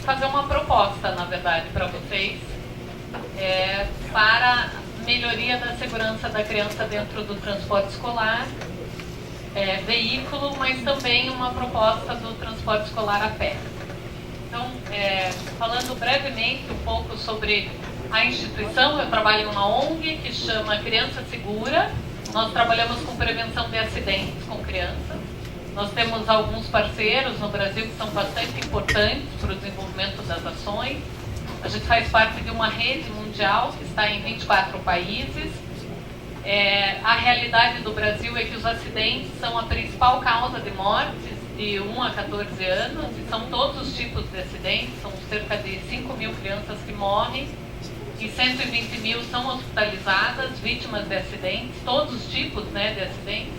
fazer uma proposta, na verdade, para vocês, para melhoria da segurança da criança dentro do transporte escolar, veículo, mas também uma proposta do transporte escolar a pé. Então, falando brevemente um pouco sobre a instituição, eu trabalho em uma ONG que chama Criança Segura. Nós trabalhamos com prevenção de acidentes com crianças. Nós temos alguns parceiros no Brasil que são bastante importantes para o desenvolvimento das ações. A gente faz parte de uma rede mundial que está em 24 países. A realidade do Brasil é que os acidentes são a principal causa de mortes de 1 a 14 anos, e são todos os tipos de acidentes, são cerca de 5 mil crianças que morrem, e 120 mil são hospitalizadas, vítimas de acidentes, todos os tipos, né, de acidentes.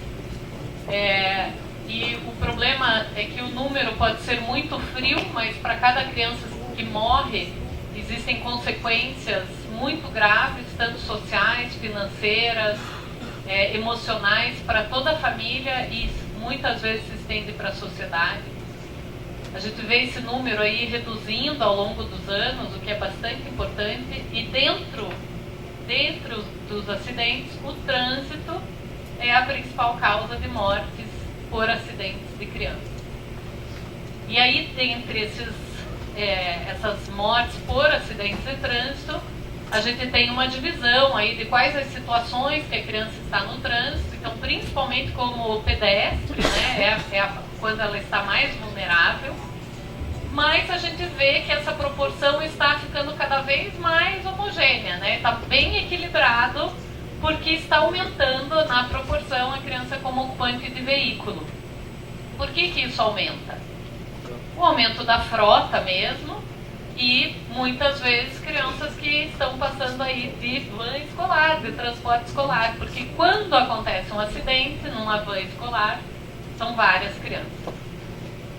E o problema é que o número pode ser muito frio, mas para cada criança que morre, existem consequências muito graves, tanto sociais, financeiras, emocionais, para toda a família, e muitas vezes se estende para a sociedade. A gente vê esse número aí reduzindo ao longo dos anos, o que é bastante importante, e dentro dos acidentes, o trânsito é a principal causa de mortes por acidentes de crianças. E aí, dentre essas mortes por acidentes de trânsito, a gente tem uma divisão aí de quais as situações que a criança está no trânsito. Então, principalmente como pedestre, né, quando ela está mais vulnerável. Mas a gente vê que essa proporção está ficando cada vez mais homogênea, né? Está bem equilibrado, porque está aumentando na proporção a criança como ocupante de veículo. Por que isso aumenta? O aumento da frota mesmo, e muitas vezes crianças que estão passando aí de van escolar, de transporte escolar, porque quando acontece um acidente numa van escolar, são várias crianças.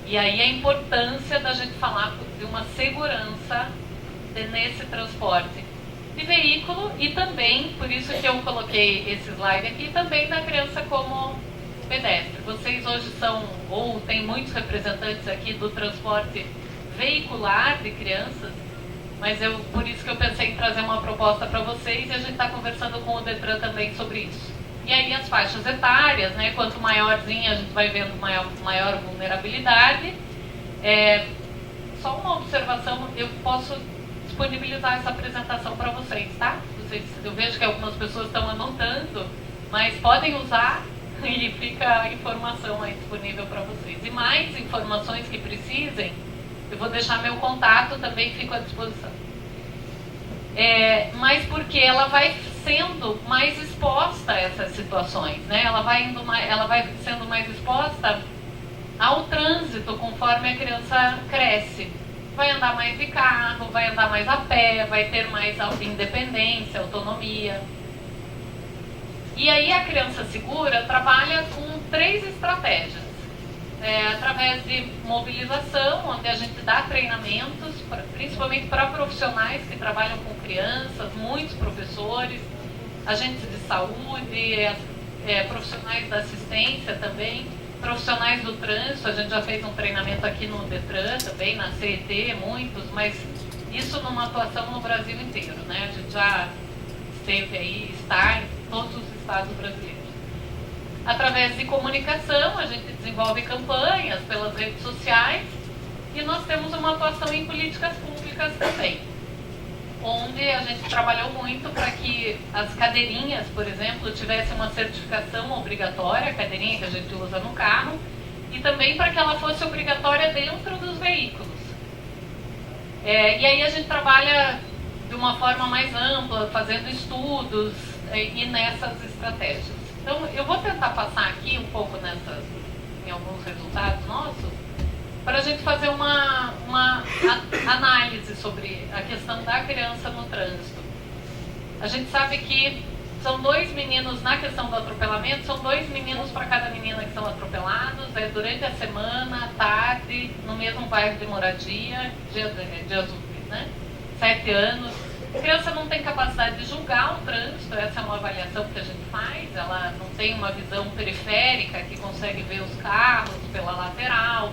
E aí a importância da gente falar de uma segurança nesse transporte de veículo, e também, por isso que eu coloquei esse slide aqui, também da criança como pedestre. Vocês hoje são, ou tem muitos representantes aqui do transporte veicular de crianças, mas por isso que eu pensei em trazer uma proposta para vocês, e a gente está conversando com o Detran também sobre isso. E aí as faixas etárias, né, quanto maiorzinha a gente vai vendo maior vulnerabilidade. Só uma observação, eu posso disponibilizar essa apresentação para vocês, tá? Eu vejo que algumas pessoas estão anotando, mas podem usar e fica a informação aí disponível para vocês. E mais informações que precisem, eu vou deixar meu contato, também fico à disposição. Mas porque ela vai sendo mais exposta a essas situações, né? Ela vai sendo mais exposta ao trânsito conforme a criança cresce. Vai andar mais de carro, vai andar mais a pé, vai ter mais independência, autonomia. E aí a Criança Segura trabalha com 3 estratégias. Através de mobilização, onde a gente dá treinamentos, principalmente para profissionais que trabalham com crianças, muitos professores, agentes de saúde, profissionais da assistência também, profissionais do trânsito. A gente já fez um treinamento aqui no Detran, também na CET, muitos, mas isso numa atuação no Brasil inteiro, né? A gente já esteve aí, está em todos os estados brasileiros. Através de comunicação, a gente desenvolve campanhas pelas redes sociais, e nós temos uma atuação em políticas públicas também, onde a gente trabalhou muito para que as cadeirinhas, por exemplo, tivessem uma certificação obrigatória, a cadeirinha que a gente usa no carro, e também para que ela fosse obrigatória dentro dos veículos. E aí a gente trabalha de uma forma mais ampla, fazendo estudos e nessas estratégias. Então, eu vou tentar passar aqui um pouco em alguns resultados nossos, para a gente fazer uma análise sobre a questão da criança no trânsito. A gente sabe que são 2 meninos, na questão do atropelamento, são 2 meninos para cada menina que são atropelados, durante a semana, à tarde, no mesmo bairro de moradia, de Azul, né? 7 anos. A criança não tem capacidade de julgar o trânsito, essa é uma avaliação que a gente faz, ela não tem uma visão periférica que consegue ver os carros pela lateral,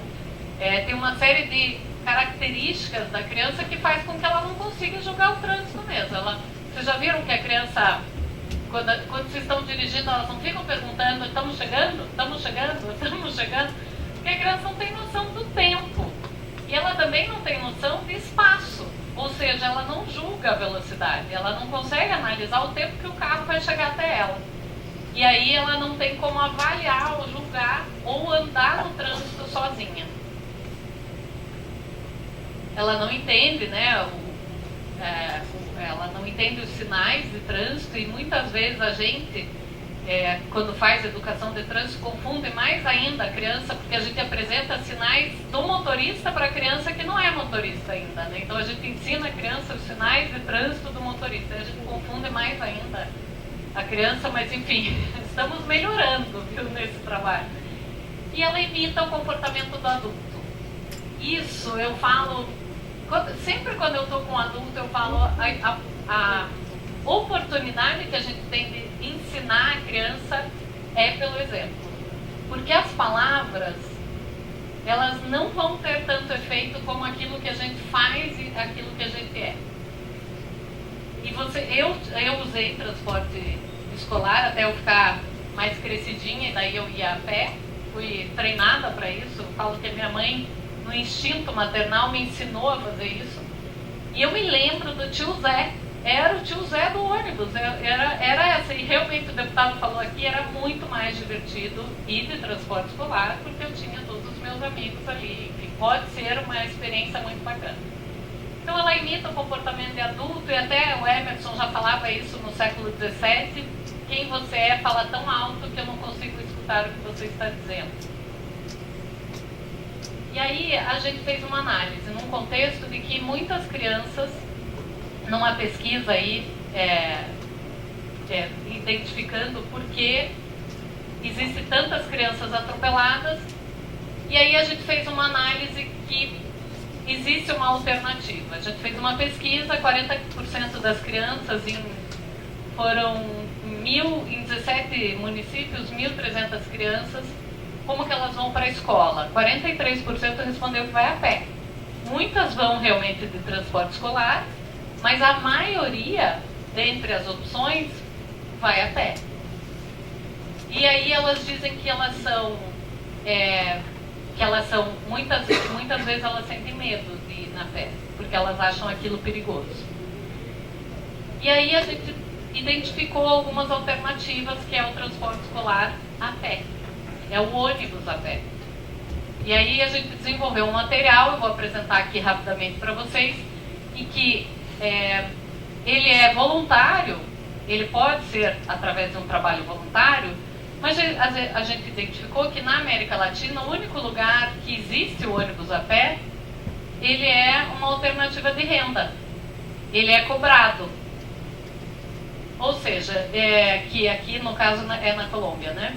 tem uma série de características da criança que faz com que ela não consiga julgar o trânsito mesmo. Vocês já viram que a criança, quando vocês estão dirigindo, elas não ficam perguntando: estamos chegando? Estamos chegando? Estamos chegando? Porque a criança não tem noção do tempo. E ela também não tem noção de espaço. Ou seja, ela não julga a velocidade. Ela não consegue analisar o tempo que o carro vai chegar até ela. E aí ela não tem como avaliar ou julgar ou andar no trânsito sozinha. Ela não entende, né? Ela não entende os sinais de trânsito e muitas vezes a gente, quando faz educação de trânsito, confunde mais ainda a criança, porque a gente apresenta sinais do motorista para a criança que não é motorista ainda, né? Então a gente ensina a criança os sinais de trânsito do motorista, a gente confunde mais ainda a criança, mas enfim, estamos melhorando, viu, nesse trabalho. E ela imita o comportamento do adulto. Isso eu falo, sempre quando eu estou com um adulto, eu falo a oportunidade que a gente tem de ensinar a criança é pelo exemplo. Porque as palavras, elas não vão ter tanto efeito como aquilo que a gente faz e aquilo que a gente é. E eu usei transporte escolar até eu ficar mais crescidinha, e daí eu ia a pé, fui treinada para isso. Eu falo que a minha mãe, no instinto maternal, me ensinou a fazer isso. E eu me lembro do tio Zé, era o tio Zé do ônibus, era essa, e realmente o deputado falou aqui, era muito mais divertido ir de transporte escolar, porque eu tinha todos os meus amigos ali, enfim, pode ser uma experiência muito bacana. Então ela imita o comportamento de adulto, e até o Emerson já falava isso no século XVII, quem você é fala tão alto que eu não consigo escutar o que você está dizendo. E aí a gente fez uma análise, num contexto de que muitas crianças, numa pesquisa aí, identificando por que existem tantas crianças atropeladas, e aí a gente fez uma análise que existe uma alternativa. A gente fez uma pesquisa, 40% das crianças, foram em 17 municípios, 1.300 crianças, como que elas vão para a escola? 43% respondeu que vai a pé. Muitas vão realmente de transporte escolar, mas a maioria, dentre as opções, vai a pé. E aí elas dizem que elas são muitas vezes elas sentem medo de ir na pé, porque elas acham aquilo perigoso. E aí a gente identificou algumas alternativas, que é o transporte escolar a pé, é o ônibus a pé. E aí a gente desenvolveu um material, eu vou apresentar aqui rapidamente para vocês, e que ele é voluntário, ele pode ser através de um trabalho voluntário, mas a gente identificou que na América Latina o único lugar que existe o ônibus a pé, ele é uma alternativa de renda, ele é cobrado. Ou seja, que aqui no caso é na Colômbia, né?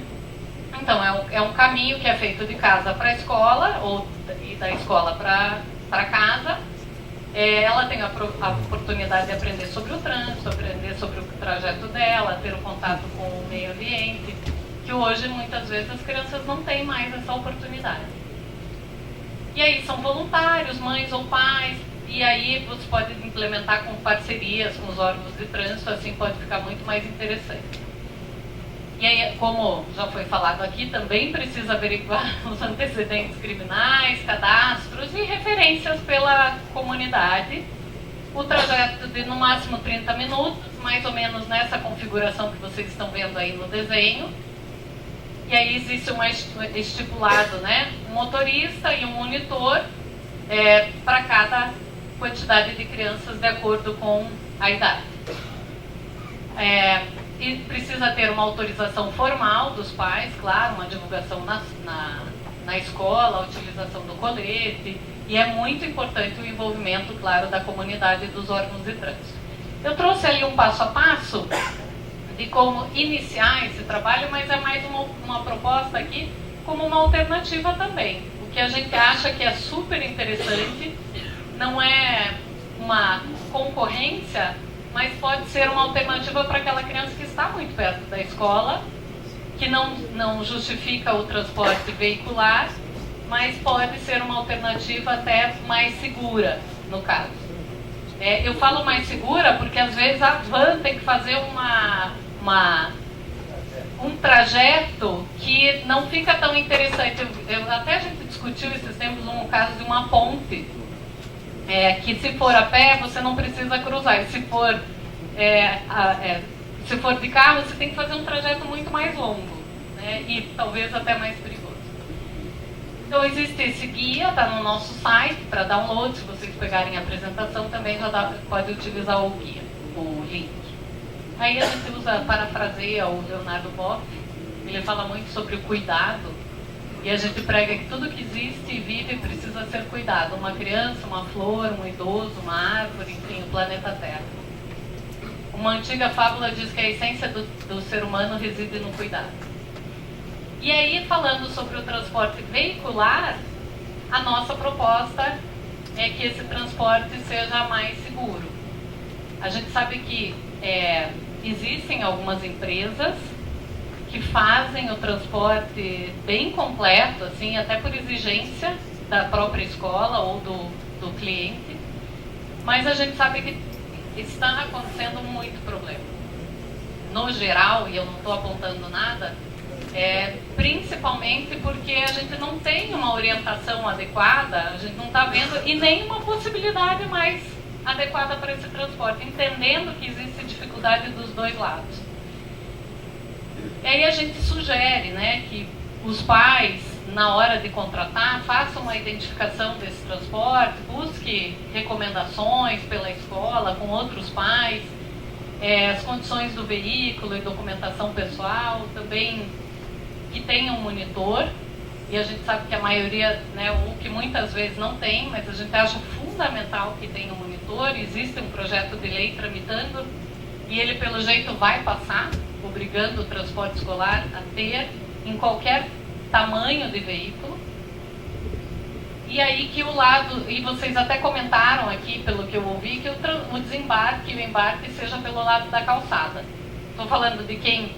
Então é um caminho que é feito de casa para a escola, e da escola para casa. Ela tem a oportunidade de aprender sobre o trânsito, aprender sobre o trajeto dela, ter o contato com o meio ambiente, que hoje muitas vezes as crianças não têm mais essa oportunidade. E aí são voluntários, mães ou pais, e aí você pode implementar com parcerias com os órgãos de trânsito, assim pode ficar muito mais interessante. E aí, como já foi falado aqui, também precisa averiguar os antecedentes criminais, cadastros e referências pela comunidade. O trajeto de no máximo 30 minutos, mais ou menos nessa configuração que vocês estão vendo aí no desenho. E aí existe estipulado, né, um motorista e um monitor para cada quantidade de crianças de acordo com a idade. E precisa ter uma autorização formal dos pais, claro, uma divulgação na escola, a utilização do colete, e é muito importante o envolvimento, claro, da comunidade e dos órgãos de trânsito. Eu trouxe ali um passo a passo de como iniciar esse trabalho, mas é mais uma proposta aqui como uma alternativa também. O que a gente acha que é super interessante, não é uma concorrência, mas pode ser uma alternativa para aquela criança que está muito perto da escola, que não justifica o transporte veicular, mas pode ser uma alternativa até mais segura, no caso. Eu falo mais segura porque às vezes a van tem que fazer um trajeto que não fica tão interessante. Até a gente discutiu esses tempos um caso de uma ponte, que se for a pé você não precisa cruzar, e se for de carro você tem que fazer um trajeto muito mais longo, né, e talvez até mais perigoso. Então existe esse guia, está no nosso site para download. Se vocês pegarem a apresentação também já pode utilizar o guia, o link. Aí a gente parafraseia o Leonardo Boff, ele fala muito sobre o cuidado, e a gente prega que tudo que existe e vive precisa ser cuidado. Uma criança, uma flor, um idoso, uma árvore, enfim, o planeta Terra. Uma antiga fábula diz que a essência do ser humano reside no cuidado. E aí, falando sobre o transporte veicular, a nossa proposta é que esse transporte seja mais seguro. A gente sabe que existem algumas empresas que fazem o transporte bem completo, assim, até por exigência da própria escola ou do cliente, mas a gente sabe que está acontecendo muito problema. No geral, e eu não estou apontando nada, principalmente porque a gente não tem uma orientação adequada, a gente não está vendo, e nem uma possibilidade mais adequada para esse transporte, entendendo que existe dificuldade dos dois lados. E aí a gente sugere, né, que os pais, na hora de contratar, façam uma identificação desse transporte, busque recomendações pela escola, com outros pais, as condições do veículo e documentação pessoal, também que tenha um monitor, e a gente sabe que a maioria, né, o que muitas vezes não tem, mas a gente acha fundamental que tenha um monitor. Existe um projeto de lei tramitando, e ele pelo jeito vai passar, obrigando o transporte escolar a ter em qualquer tamanho de veículo. E aí que o lado, e vocês até comentaram aqui, pelo que eu ouvi, que o desembarque e o embarque seja pelo lado da calçada. Estou falando de quem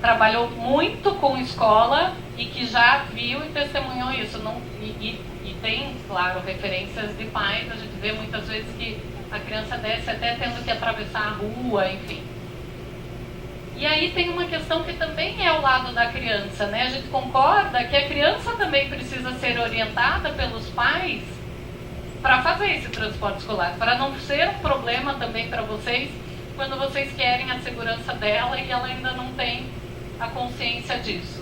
trabalhou muito com escola e que já viu e testemunhou isso. E tem, claro, referências de pais. A gente vê muitas vezes que a criança desce até tendo que atravessar a rua, enfim. E aí tem uma questão que também é o lado da criança, né? A gente concorda que a criança também precisa ser orientada pelos pais para fazer esse transporte escolar, para não ser um problema também para vocês quando vocês querem a segurança dela e ela ainda não tem a consciência disso.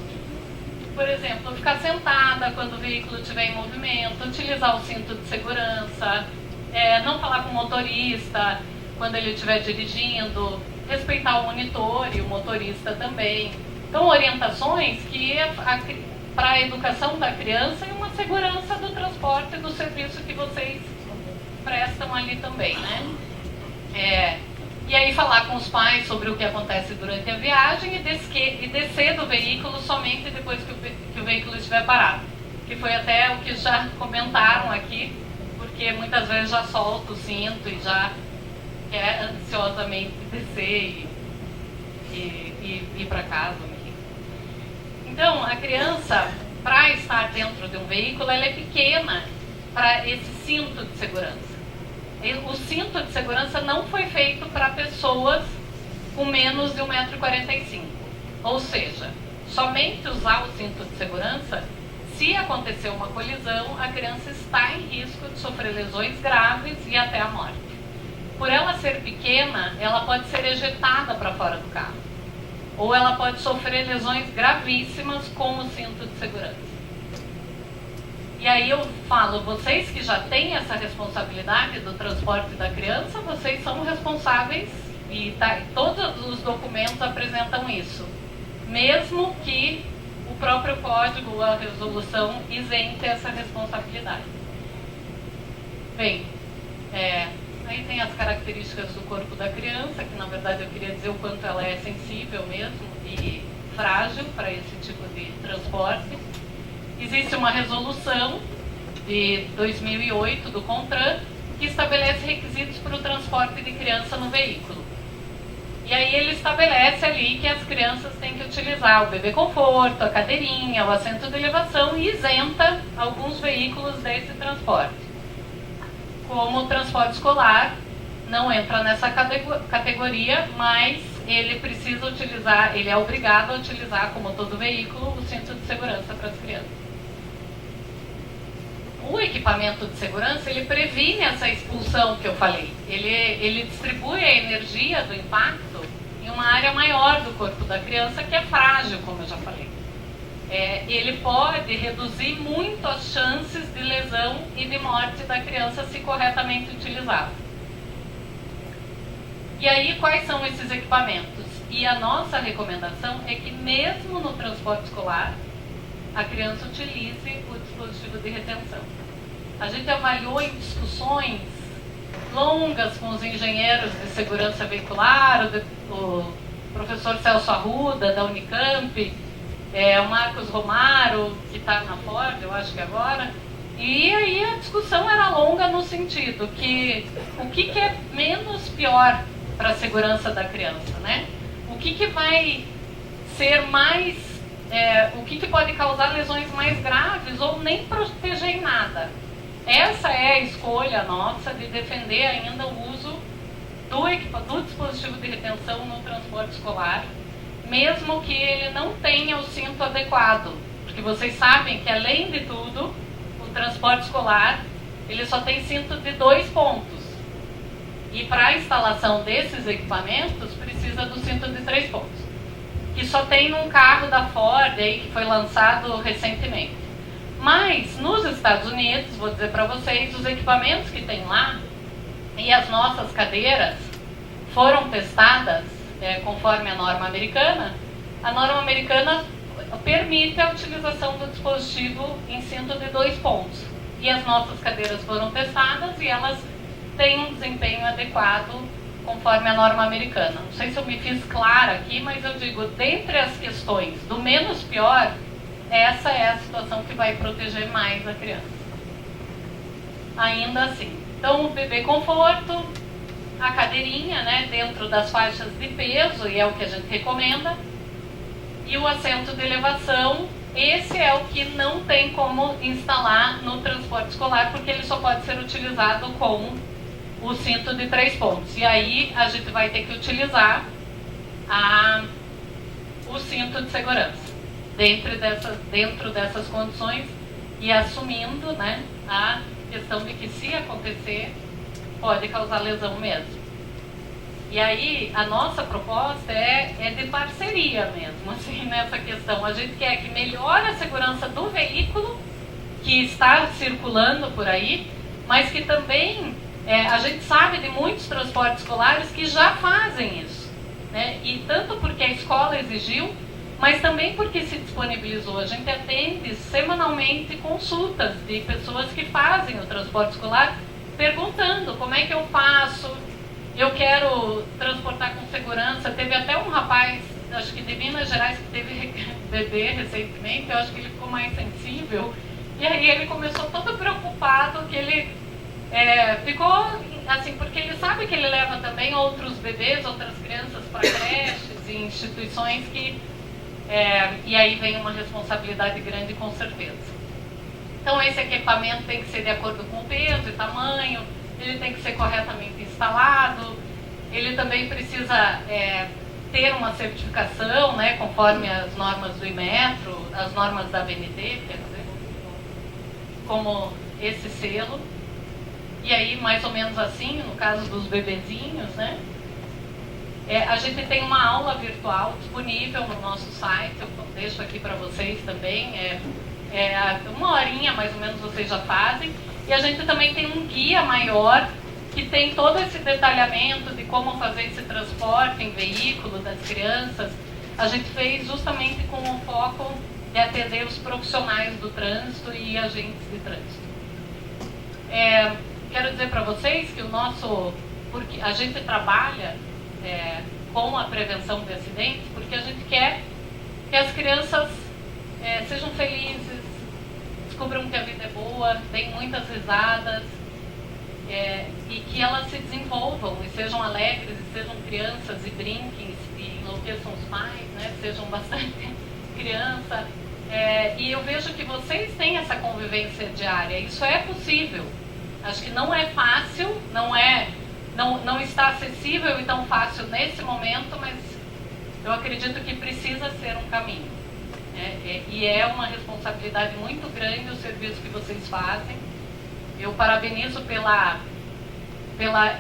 Por exemplo, ficar sentada quando o veículo estiver em movimento, utilizar o cinto de segurança, não falar com o motorista quando ele estiver dirigindo, respeitar o monitor e o motorista também. Então, orientações que para a educação da criança e uma segurança do transporte e do serviço que vocês prestam ali também, né? E aí falar com os pais sobre o que acontece durante a viagem e descer do veículo somente depois que o veículo estiver parado. Que foi até o que já comentaram aqui, porque muitas vezes já solta o cinto e já quer ansiosamente descer e ir para casa, enfim. Então, a criança, para estar dentro de um veículo, ela é pequena para esse cinto de segurança. O cinto de segurança não foi feito para pessoas com menos de 1,45 m. Ou seja, somente usar o cinto de segurança, se acontecer uma colisão, a criança está em risco de sofrer lesões graves e até a morte. Por ela ser pequena, ela pode ser ejetada para fora do carro. Ou ela pode sofrer lesões gravíssimas com o cinto de segurança. E aí eu falo, vocês que já têm essa responsabilidade do transporte da criança, vocês são responsáveis, e todos os documentos apresentam isso. Mesmo que o próprio código, a resolução, isente essa responsabilidade. Bem, aí tem as características do corpo da criança, que na verdade eu queria dizer o quanto ela é sensível mesmo e frágil para esse tipo de transporte. Existe uma resolução de 2008 do CONTRAN que estabelece requisitos para o transporte de criança no veículo. E aí ele estabelece ali que as crianças têm que utilizar o bebê conforto, a cadeirinha, o assento de elevação e isenta alguns veículos desse transporte. Como o transporte escolar não entra nessa categoria, mas ele precisa utilizar, ele é obrigado a utilizar, como todo veículo, o cinto de segurança para as crianças. O equipamento de segurança, ele previne essa expulsão que eu falei. Ele distribui a energia do impacto em uma área maior do corpo da criança, que é frágil, como eu já falei. Ele pode reduzir muito as chances de lesão e de morte da criança se corretamente utilizado. E aí, quais são esses equipamentos? E a nossa recomendação é que mesmo no transporte escolar, a criança utilize o dispositivo de retenção. A gente avaliou em discussões longas com os engenheiros de segurança veicular, o professor Celso Arruda, da Unicamp, o Marcos Romaro, que está na Ford, eu acho que agora, e aí a discussão era longa no sentido que o que é menos pior para a segurança da criança, né? O que vai ser mais... o que pode causar lesões mais graves ou nem proteger em nada. Essa é a escolha nossa de defender ainda o uso do dispositivo de retenção no transporte escolar, mesmo que ele não tenha o cinto adequado. Porque vocês sabem que, além de tudo, o transporte escolar ele só tem cinto de 2 pontos. E para a instalação desses equipamentos, precisa do cinto de 3 pontos. Que só tem num carro da Ford aí, que foi lançado recentemente. Mas nos Estados Unidos, vou dizer para vocês, os equipamentos que tem lá e as nossas cadeiras foram testadas conforme a norma americana. A norma americana permite a utilização do dispositivo em cinto de 2 pontos. E as nossas cadeiras foram testadas e elas têm um desempenho adequado conforme a norma americana. Não sei se eu me fiz clara aqui, mas eu digo, dentre as questões do menos pior, essa é a situação que vai proteger mais a criança. Ainda assim. Então, o bebê conforto, a cadeirinha, né, dentro das faixas de peso, e é o que a gente recomenda, e o assento de elevação, esse é o que não tem como instalar no transporte escolar, porque ele só pode ser utilizado com o cinto de 3 pontos. E aí a gente vai ter que utilizar o cinto de segurança dentro dessas condições e assumindo, né, a questão de que, se acontecer, pode causar lesão mesmo. E aí a nossa proposta é de parceria mesmo, assim, nessa questão. A gente quer que melhore a segurança do veículo que está circulando por aí, mas que também a gente sabe de muitos transportes escolares que já fazem isso, né? E tanto porque a escola exigiu, mas também porque se disponibilizou. A gente atende semanalmente consultas de pessoas que fazem o transporte escolar, perguntando como é que eu faço, eu quero transportar com segurança. Teve até um rapaz, acho que de Minas Gerais, que teve bebê recentemente, eu acho que ele ficou mais sensível, e aí ele começou todo preocupado, que ele ficou assim, porque ele sabe que ele leva também outros bebês, outras crianças para creches e instituições que... e aí vem uma responsabilidade grande, com certeza. Então esse equipamento tem que ser de acordo com o peso e tamanho, ele tem que ser corretamente instalado, ele também precisa ter uma certificação, né, conforme as normas do Inmetro, as normas da ABNT, quer dizer, como esse selo. E aí, mais ou menos assim, no caso dos bebezinhos, né? A gente tem uma aula virtual disponível no nosso site, eu deixo aqui para vocês também, 1 horinha mais ou menos vocês já fazem, e a gente também tem um guia maior que tem todo esse detalhamento de como fazer esse transporte em veículo das crianças. A gente fez justamente com o foco de atender os profissionais do trânsito e agentes de trânsito. Quero dizer para vocês que porque a gente trabalha com a prevenção de acidentes, porque a gente quer que as crianças sejam felizes, descubram que a vida é boa, deem muitas risadas, e que elas se desenvolvam envolvam e sejam alegres, e sejam crianças e brinquem e enlouqueçam os pais, né? Sejam bastante criança. E eu vejo que vocês têm essa convivência diária. Isso é possível. Acho que não é fácil, não está acessível e tão fácil nesse momento, mas eu acredito que precisa ser um caminho. E é uma responsabilidade muito grande o serviço que vocês fazem. Eu parabenizo pela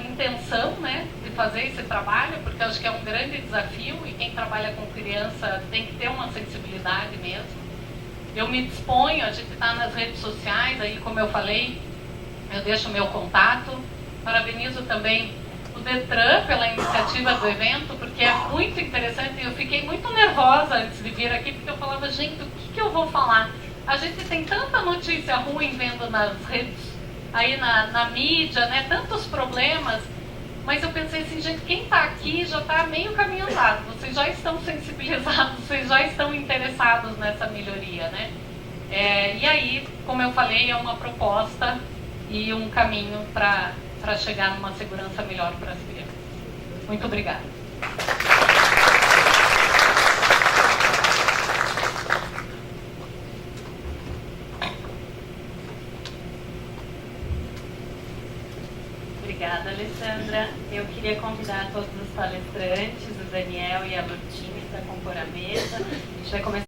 intenção, né, de fazer esse trabalho, porque acho que é um grande desafio e quem trabalha com criança tem que ter uma sensibilidade mesmo. Eu me disponho, a gente está nas redes sociais, aí como eu falei, eu deixo o meu contato. Parabenizo também o Detran pela iniciativa do evento, porque é muito interessante. Eu fiquei muito nervosa antes de vir aqui, porque eu falava, gente, o que eu vou falar? A gente tem tanta notícia ruim vendo nas redes, aí na mídia, né, tantos problemas, mas eu pensei assim, gente, quem está aqui já está meio caminho andado, vocês já estão sensibilizados, vocês já estão interessados nessa melhoria, né? E aí, como eu falei, é uma proposta e um caminho para chegar numa segurança melhor para as crianças. Muito obrigada. Obrigada, Alessandra. Eu queria convidar todos os palestrantes, o Daniel e a Lurtine, para compor a mesa. A gente vai começar